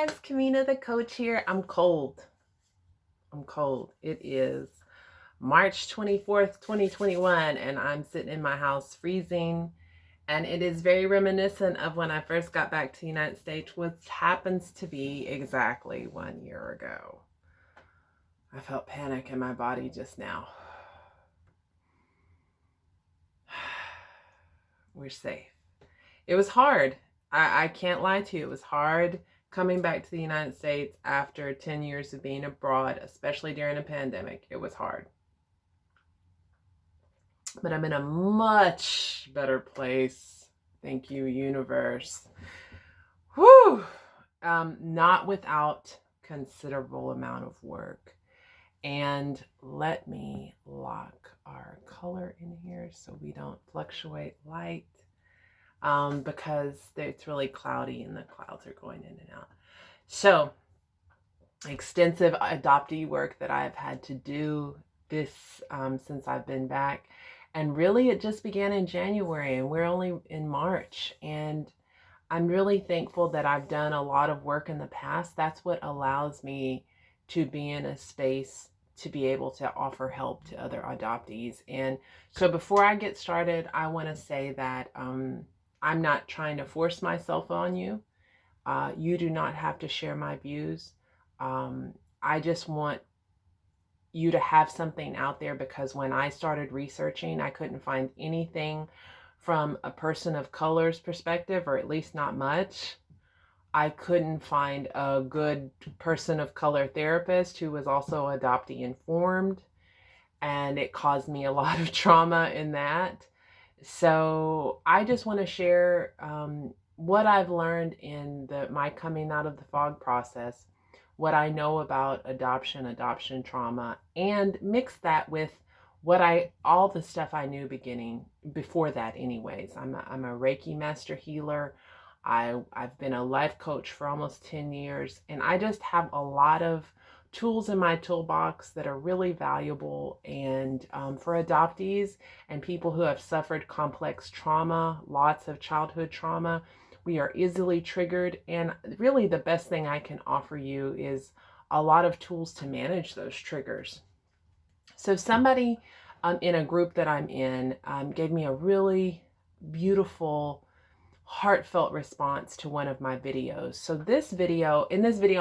guys, Kamina the coach here. I'm cold. It is March 24th, 2021, and I'm sitting in my house freezing. And it is very reminiscent of when I first got back to the United States, which happens to be exactly 1 year ago. I felt panic in my body just now. We're safe. It was hard. I can't lie to you. It was hard coming back to the United States after 10 years of being abroad, especially during a pandemic. It was hard. But I'm in a much better place. Thank you, universe. Whew! Not without considerable amount of work. And let me lock our color in here so we don't fluctuate light. Because it's really cloudy and the clouds are going in and out. So, extensive adoptee work that I've had to do this since I've been back. And really it just began in January and we're only in March. And I'm really thankful that I've done a lot of work in the past. That's what allows me to be in a space to be able to offer help to other adoptees. And so before I get started, I want to say that I'm not trying to force myself on you. You do not have to share my views. I just want you to have something out there, because when I started researching, I couldn't find anything from a person of color's perspective, or at least not much. I couldn't find a good person of color therapist who was also adoptee informed, and it caused me a lot of trauma in that. So I just want to share what I've learned in my coming out of the fog process, what I know about adoption trauma, and mix that with all the stuff I knew before that anyways. I'm a Reiki master healer. I've been a life coach for almost 10 years, and I just have a lot of tools in my toolbox that are really valuable and for adoptees and people who have suffered complex trauma, lots of childhood trauma. We are easily triggered, and really the best thing I can offer you is a lot of tools to manage those triggers. So somebody in a group that I'm in gave me a really beautiful, heartfelt response to one of my videos. So in this video,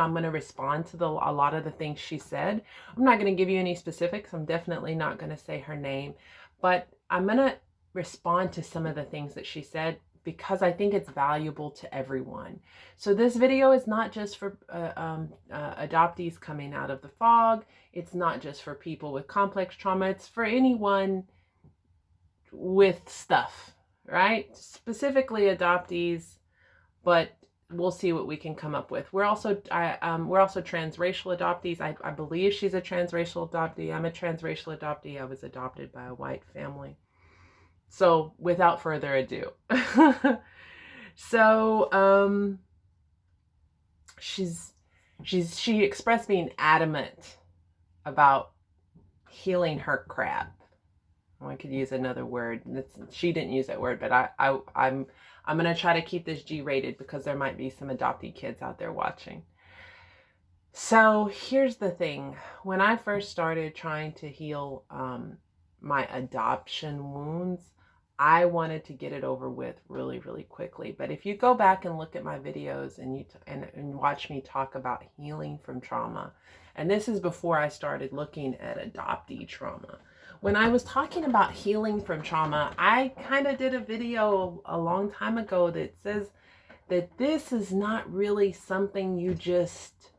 I'm going to respond to a lot of the things she said. I'm not going to give you any specifics. I'm definitely not going to say her name, but I'm going to respond to some of the things that she said because I think it's valuable to everyone. So this video is not just for adoptees coming out of the fog. It's not just for people with complex trauma. It's for anyone with stuff, right? Specifically adoptees, but we'll see what we can come up with. We're also transracial adoptees. I believe she's a transracial adoptee. I'm a transracial adoptee. I was adopted by a white family. So without further ado, so she expressed being adamant about healing her crap. I could use another word. She didn't use that word, but I'm going to try to keep this G-rated because there might be some adoptee kids out there watching. So here's the thing. When I first started trying to heal my adoption wounds, I wanted to get it over with really, really quickly. But if you go back and look at my videos and watch me talk about healing from trauma, and this is before I started looking at adoptee trauma. When I was talking about healing from trauma, I kind of did a video a long time ago that says that this is not really something you just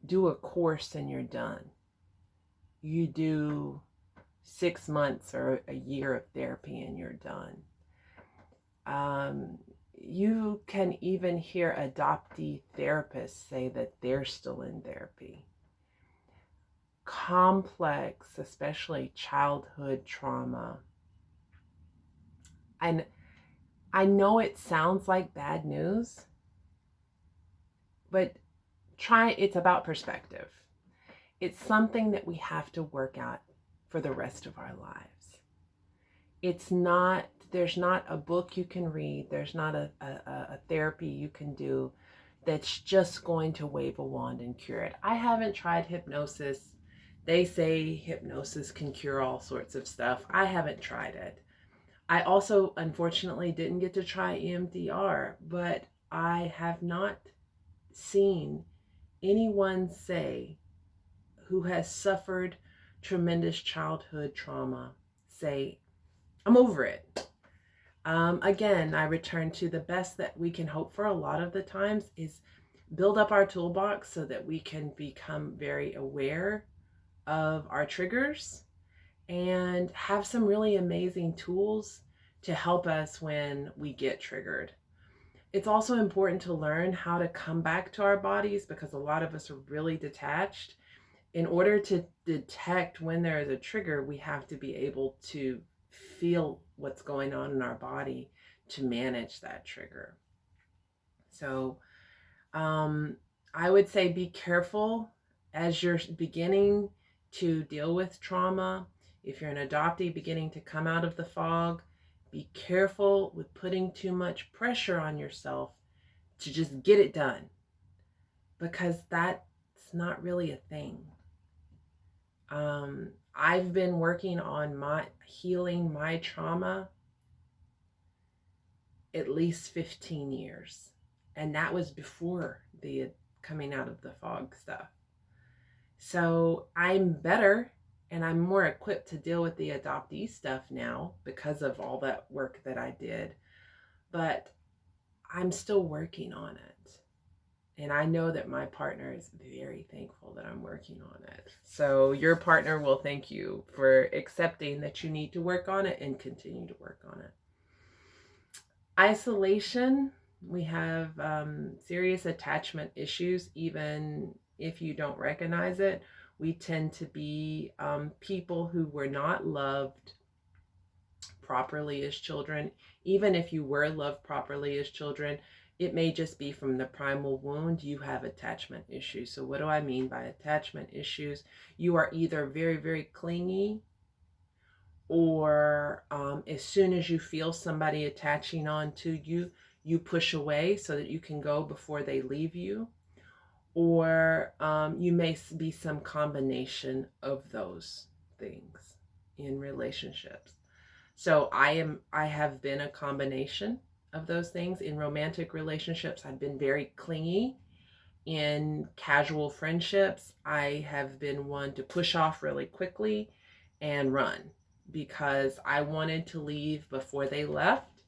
do a course and you're done. You do 6 months or a year of therapy and you're done. You can even hear adoptee therapists say that they're still in therapy. Complex, especially childhood trauma. And I know it sounds like bad news, but it's about perspective. It's something that we have to work out for the rest of our lives. There's not a book you can read. There's not a therapy you can do that's just going to wave a wand and cure it. I haven't tried hypnosis. They say hypnosis can cure all sorts of stuff. I haven't tried it. I also, unfortunately, didn't get to try EMDR, but I have not seen anyone say who has suffered tremendous childhood trauma say, I'm over it. Again, I return to the best that we can hope for a lot of the times is build up our toolbox so that we can become very aware of our triggers and have some really amazing tools to help us when we get triggered. It's also important to learn how to come back to our bodies because a lot of us are really detached. In order to detect when there is a trigger, we have to be able to feel what's going on in our body to manage that trigger. So I would say be careful as you're beginning to deal with trauma. If you're an adoptee beginning to come out of the fog, be careful with putting too much pressure on yourself to just get it done, because that's not really a thing. I've been working on healing my trauma at least 15 years. And that was before the coming out of the fog stuff. So I'm better and I'm more equipped to deal with the adoptee stuff now because of all that work that I did. But I'm still working on it. And I know that my partner is very thankful that I'm working on it. So your partner will thank you for accepting that you need to work on it and continue to work on it. Isolation, we have serious attachment issues, even if you don't recognize it. We tend to be people who were not loved properly as children. Even if you were loved properly as children, it may just be from the primal wound, you have attachment issues. So what do I mean by attachment issues? You are either very, very clingy, or as soon as you feel somebody attaching on to you, you push away so that you can go before they leave you. Or you may be some combination of those things in relationships. So I have been a combination of those things. In romantic relationships, I've been very clingy. In casual friendships, I have been one to push off really quickly and run because I wanted to leave before they left.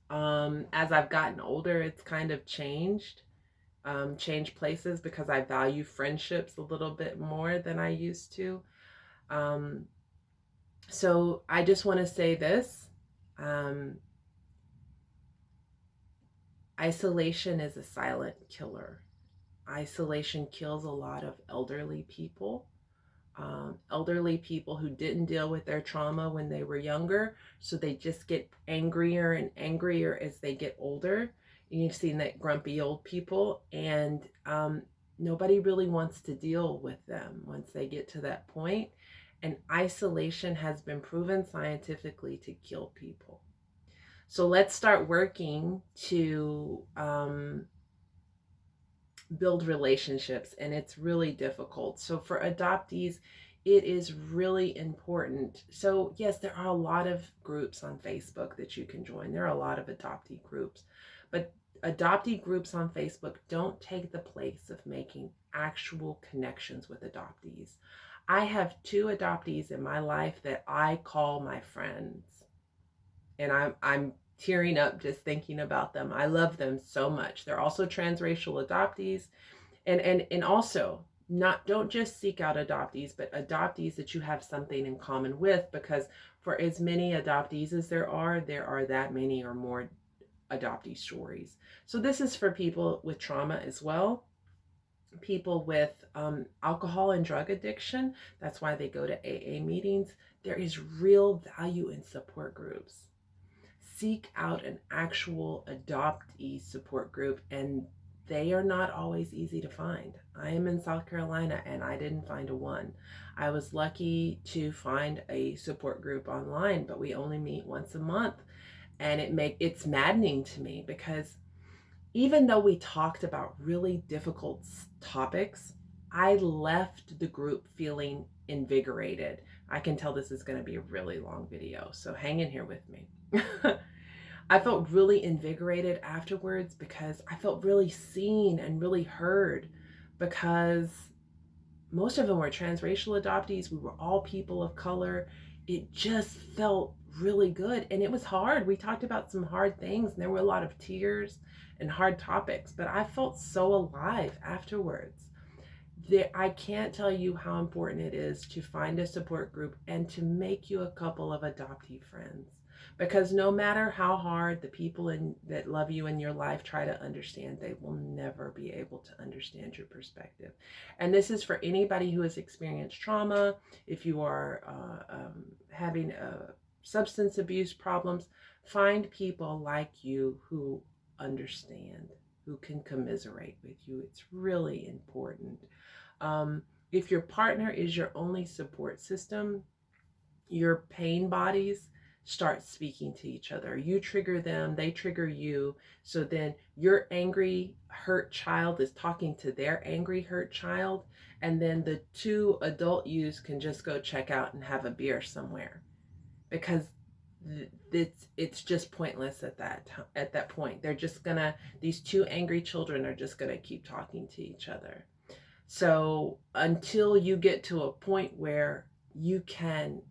As I've gotten older, it's kind of changed places because I value friendships a little bit more than I used to. So I just want to say this. Isolation is a silent killer. Isolation kills a lot of elderly people. Elderly people who didn't deal with their trauma when they were younger, so they just get angrier and angrier as they get older. And you've seen that grumpy old people, and nobody really wants to deal with them once they get to that point. And isolation has been proven scientifically to kill people. So let's start working to build relationships, and it's really difficult. So for adoptees, it is really important. So yes, there are a lot of groups on Facebook that you can join. There are a lot of adoptee groups, but adoptee groups on Facebook don't take the place of making actual connections with adoptees. I have 2 adoptees in my life that I call my friends, and I'm tearing up just thinking about them. I love them so much. They're also transracial adoptees, and also don't just seek out adoptees, but adoptees that you have something in common with, because for as many adoptees as there are that many or more adoptee stories. So this is for people with trauma as well. People with alcohol and drug addiction. That's why they go to AA meetings. There is real value in support groups. Seek out an actual adoptee support group, and they are not always easy to find. I am in South Carolina and I didn't find a one. I was lucky to find a support group online, but we only meet once a month, and it's maddening to me because even though we talked about really difficult topics, I left the group feeling invigorated. I can tell this is going to be a really long video, so hang in here with me. I felt really invigorated afterwards because I felt really seen and really heard, because most of them were transracial adoptees. We were all people of color. It just felt really good. And it was hard. We talked about some hard things, and there were a lot of tears and hard topics, but I felt so alive afterwards. I can't tell you how important it is to find a support group and to make you a couple of adoptee friends. Because no matter how hard the people that love you in your life try to understand, they will never be able to understand your perspective. And this is for anybody who has experienced trauma. If you are having substance abuse problems, find people like you who understand, who can commiserate with you. It's really important. If your partner is your only support system, your pain bodies start speaking to each other. You trigger them, they trigger you. So then your angry, hurt child is talking to their angry, hurt child. And then the two adult yous can just go check out and have a beer somewhere, because it's just pointless at that point. They're just gonna, these two angry children are just gonna keep talking to each other. So until you get to a point where you can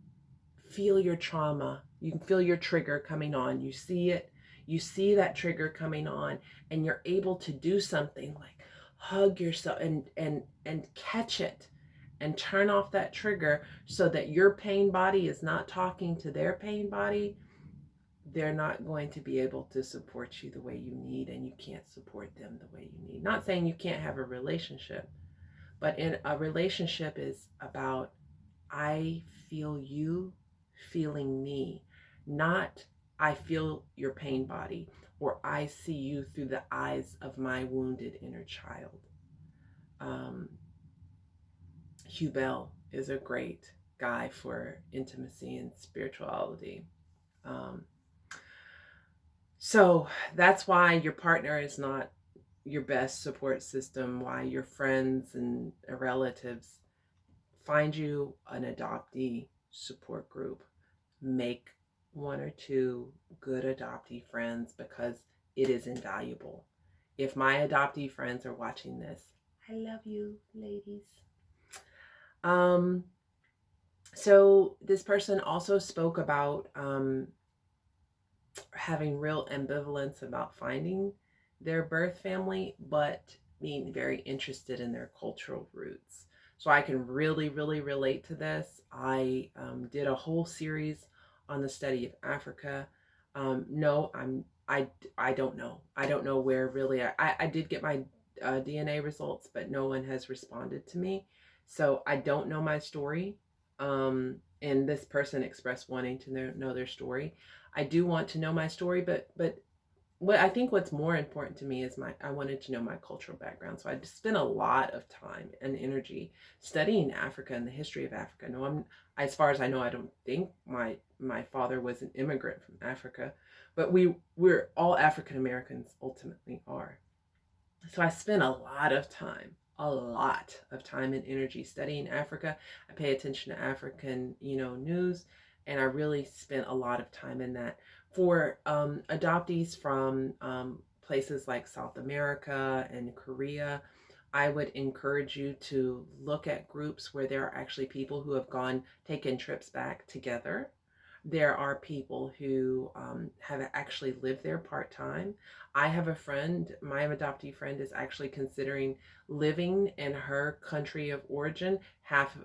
feel your trauma, you can feel your trigger coming on, you see it, you see that trigger coming on, and you're able to do something like hug yourself and catch it and turn off that trigger so that your pain body is not talking to their pain body, they're not going to be able to support you the way you need, and you can't support them the way you need. Not saying you can't have a relationship, but in a relationship is about, I feel you feeling me, not I feel your pain body, or I see you through the eyes of my wounded inner child. Hugh Bell is a great guy for intimacy and spirituality. So that's why your partner is not your best support system, why your friends and relatives. Find you an adoptee support group. Make one or two good adoptee friends, because it is invaluable. If my adoptee friends are watching this, I love you, ladies. So this person also spoke about having real ambivalence about finding their birth family, but being very interested in their cultural roots. So I can really, really relate to this. I did a whole series on the study of Africa. No, I don't know. I don't know where really. I did get my DNA results, but no one has responded to me. So I don't know my story. And this person expressed wanting to know their story. I do want to know my story, but what I think what's more important to me is I wanted to know my cultural background. So I spent a lot of time and energy studying Africa and the history of Africa. No, as far as I know, I don't think my father was an immigrant from Africa, but we're all African Americans ultimately are. So I spent a lot of time and energy studying Africa. I pay attention to African, news, and I really spent a lot of time in that. For adoptees from places like South America and Korea, I would encourage you to look at groups where there are actually people who have taken trips back together. There are people who have actually lived there part-time. I have a friend, my adoptee friend is actually considering living in her country of origin half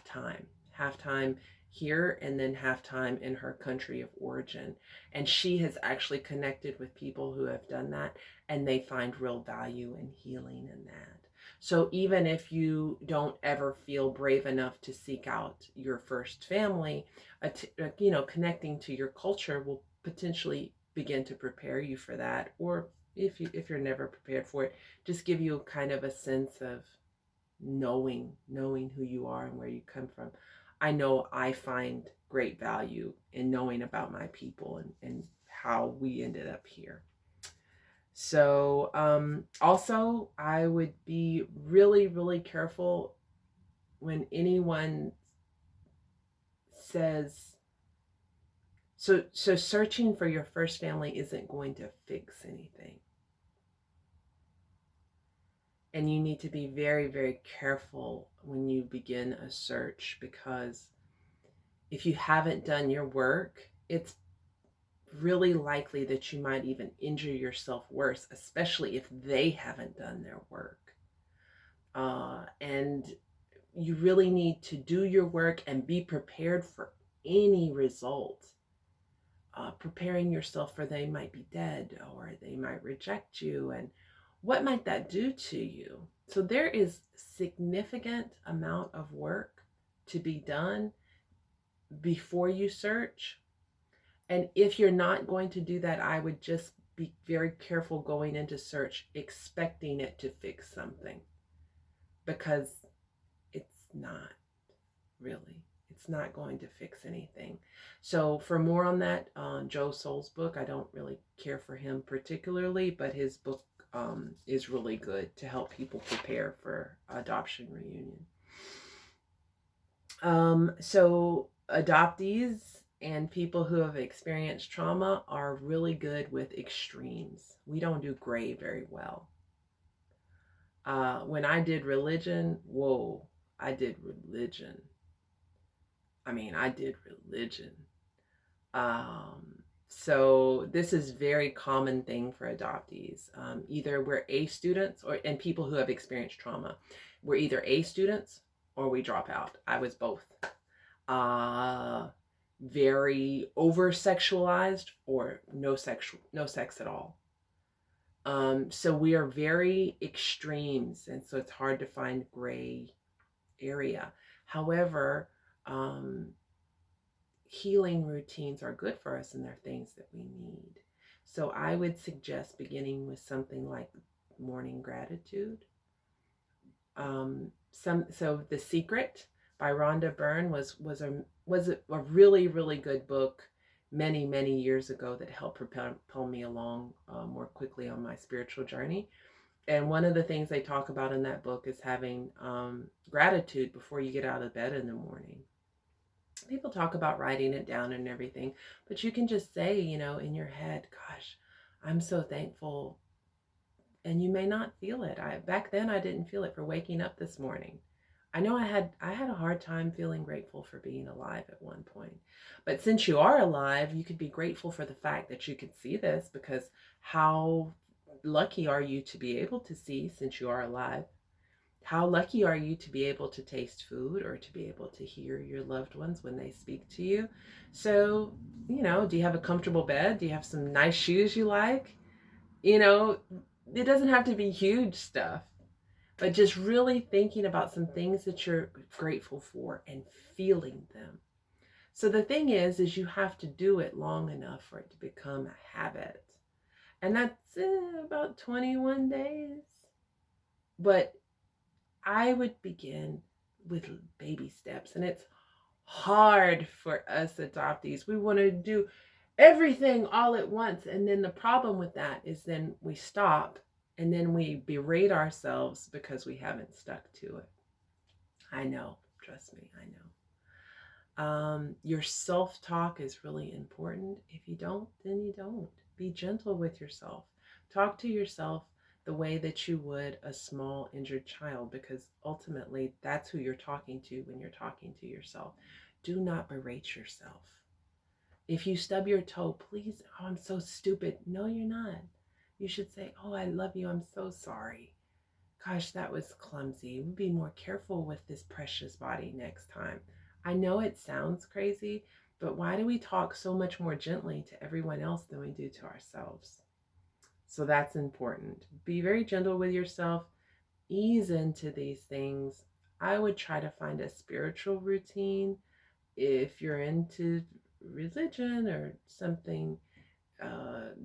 time here, and then half time in her country of origin. And she has actually connected with people who have done that, and they find real value and healing in that. So even if you don't ever feel brave enough to seek out your first family, connecting to your culture will potentially begin to prepare you for that. Or if you're never prepared for it, just give you kind of a sense of knowing who you are and where you come from. I know I find great value in knowing about my people and how we ended up here. So also, I would be really, really careful when anyone says, so searching for your first family isn't going to fix anything. And you need to be very, very careful when you begin a search, because if you haven't done your work, it's really likely that you might even injure yourself worse, especially if they haven't done their work. And you really need to do your work and be prepared for any result. Preparing yourself for they might be dead, or they might reject you, and what might that do to you? So there is significant amount of work to be done before you search. And if you're not going to do that, I would just be very careful going into search expecting it to fix something, because it's not really. It's not going to fix anything. So for more on that, Joe Soul's book, I don't really care for him particularly, but his book is really good to help people prepare for adoption reunion. So adoptees and people who have experienced trauma are really good with extremes. We don't do gray very well. When I did religion, whoa, I did religion. I did religion. So this is very common thing for adoptees. Either we're A students, and people who have experienced trauma, we're either A students or we drop out. I was both. Very over sexualized or no sex at all. So we are very extremes, and so it's hard to find gray area. However, healing routines are good for us, and they're things that we need. So I would suggest beginning with something like morning gratitude. So The Secret by Rhonda Byrne was a really, really good book many, many years ago that helped propel me along more quickly on my spiritual journey. And one of the things they talk about in that book is having gratitude before you get out of bed in the morning. People talk about writing it down and everything, but you can just say, in your head, gosh, I'm so thankful. And you may not feel it. Back then I didn't feel it for waking up this morning. I know I had a hard time feeling grateful for being alive at one point. But since you are alive, you could be grateful for the fact that you could see this, because how lucky are you to be able to see since you are alive? How lucky are you to be able to taste food, or to be able to hear your loved ones when they speak to you? So, do you have a comfortable bed? Do you have some nice shoes you like? It doesn't have to be huge stuff, but just really thinking about some things that you're grateful for and feeling them. So the thing is you have to do it long enough for it to become a habit. And that's about 21 days. But I would begin with baby steps. And it's hard for us adoptees. We want to do everything all at once. And then the problem with that is then we stop, and then we berate ourselves because we haven't stuck to it. I know, trust me, I know. Your self-talk is really important. If you don't, then you don't. Be gentle with yourself. Talk to yourself the way that you would a small injured child, because ultimately that's who you're talking to when you're talking to yourself. Do not berate yourself. If you stub your toe, please, oh, I'm so stupid. No, you're not. You should say, oh, I love you. I'm so sorry. Gosh, that was clumsy. We'll be more careful with this precious body next time. I know it sounds crazy, but why do we talk so much more gently to everyone else than we do to ourselves? So that's important. Be very gentle with yourself. Ease into these things. I would try to find a spiritual routine. If you're into religion or something,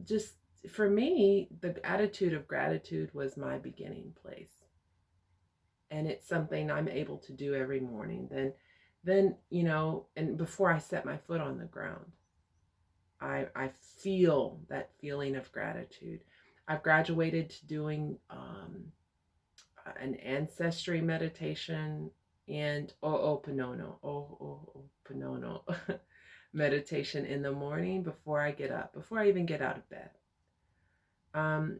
just for me, the attitude of gratitude was my beginning place. And it's something I'm able to do every morning. Then, and before I set my foot on the ground, I feel that feeling of gratitude. I've graduated to doing an ancestry meditation and Ho'oponopono meditation in the morning before I get up, before I even get out of bed.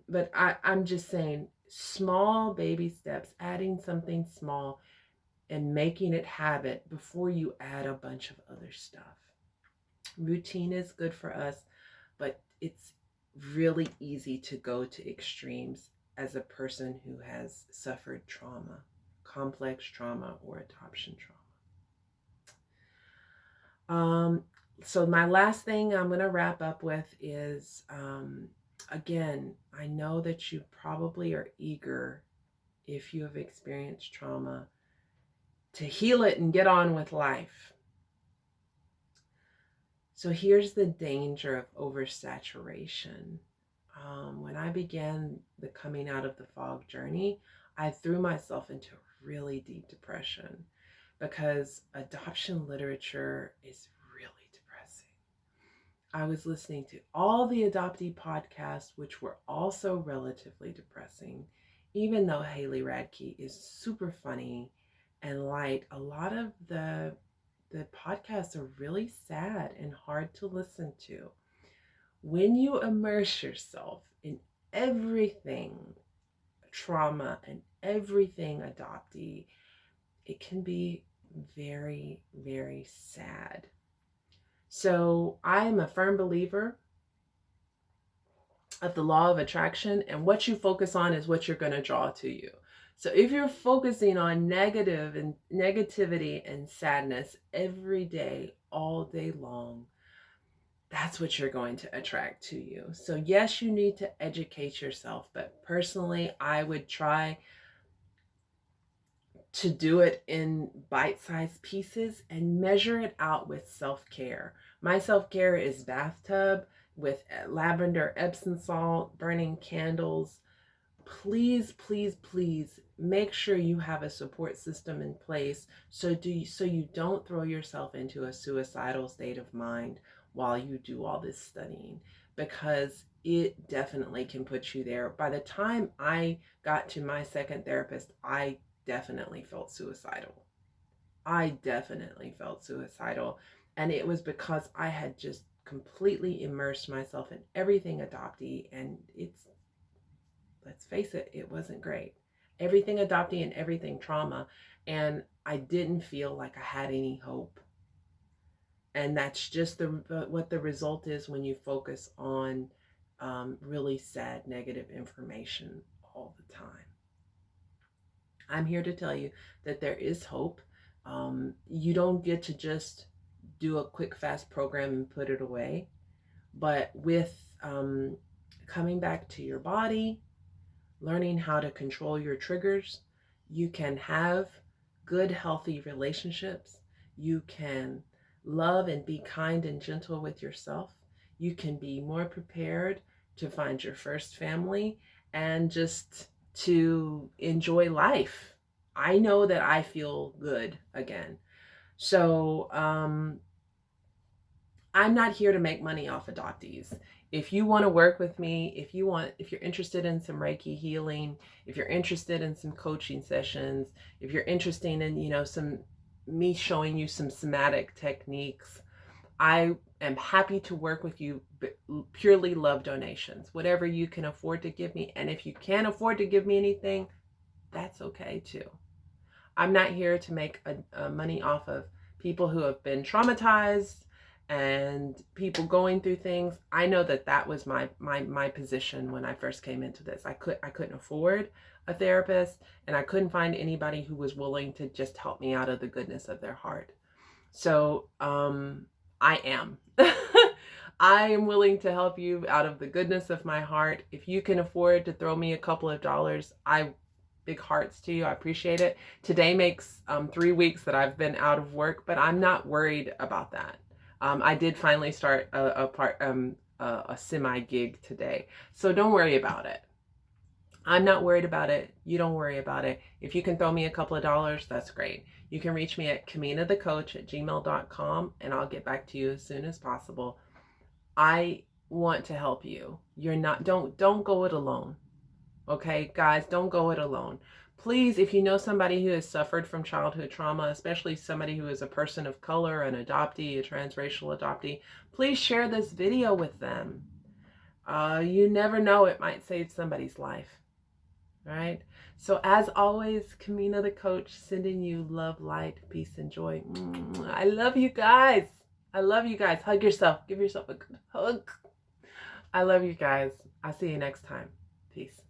But I'm just saying, small baby steps, adding something small and making it habit before you add a bunch of other stuff. Routine is good for us, but it's really easy to go to extremes as a person who has suffered trauma, complex trauma, or adoption trauma. So my last thing I'm going to wrap up with is, again, I know that you probably are eager, if you have experienced trauma, to heal it and get on with life. So here's the danger of oversaturation. When I began the coming out of the fog journey, I threw myself into really deep depression because adoption literature is really depressing. I was listening to all the adoptee podcasts, which were also relatively depressing. Even though Haley Radke is super funny and light, a lot of the podcasts are really sad and hard to listen to. When you immerse yourself in everything trauma and everything adoptee, it can be very, very sad. So I am a firm believer of the law of attraction, and what you focus on is what you're going to draw to you. So if you're focusing on negativity and sadness every day, all day long, that's what you're going to attract to you. So yes, you need to educate yourself, but personally, I would try to do it in bite-sized pieces and measure it out with self-care. My self-care is bathtub with lavender Epsom salt, burning candles. Please, please, please make sure you have a support system in place so you don't throw yourself into a suicidal state of mind while you do all this studying, because it definitely can put you there. By the time I got to my second therapist, I definitely felt suicidal. And it was because I had just completely immersed myself in everything adoptee, and let's face it, it wasn't great. Everything adoptee and everything trauma, and I didn't feel like I had any hope. And that's just what the result is when you focus on really sad, negative information all the time. I'm here to tell you that there is hope. You don't get to just do a quick, fast program and put it away. But with coming back to your body, learning how to control your triggers, you can have good, healthy relationships. You can love and be kind and gentle with yourself. You can be more prepared to find your first family and just to enjoy life. I know that I feel good again. So I'm not here to make money off adoptees. If you want to work with me, if you're interested in some Reiki healing, if you're interested in some coaching sessions, if you're interested in, me showing you some somatic techniques, I am happy to work with you. Purely love donations, whatever you can afford to give me. And if you can't afford to give me anything, that's okay too. I'm not here to make money off of people who have been traumatized and people going through things. I know that was my position when I first came into this. I couldn't afford a therapist, and I couldn't find anybody who was willing to just help me out of the goodness of their heart. So I am. I am willing to help you out of the goodness of my heart. If you can afford to throw me a couple of dollars, big hearts to you. I appreciate it. Today makes 3 weeks that I've been out of work, but I'm not worried about that. I did finally start a semi gig today, so don't worry about it. I'm not worried about it. You don't worry about it. If you can throw me a couple of dollars, that's great. You can reach me at kaminathecoach@gmail.com, and I'll get back to you as soon as possible. I want to help you. You're not, don't go it alone. Okay, guys, don't go it alone. Please, if you know somebody who has suffered from childhood trauma, especially somebody who is a person of color, an adoptee, a transracial adoptee, please share this video with them. You never know, it might save somebody's life, right? So as always, Kamina the coach, sending you love, light, peace, and joy. I love you guys. I love you guys. Hug yourself. Give yourself a good hug. I love you guys. I'll see you next time. Peace.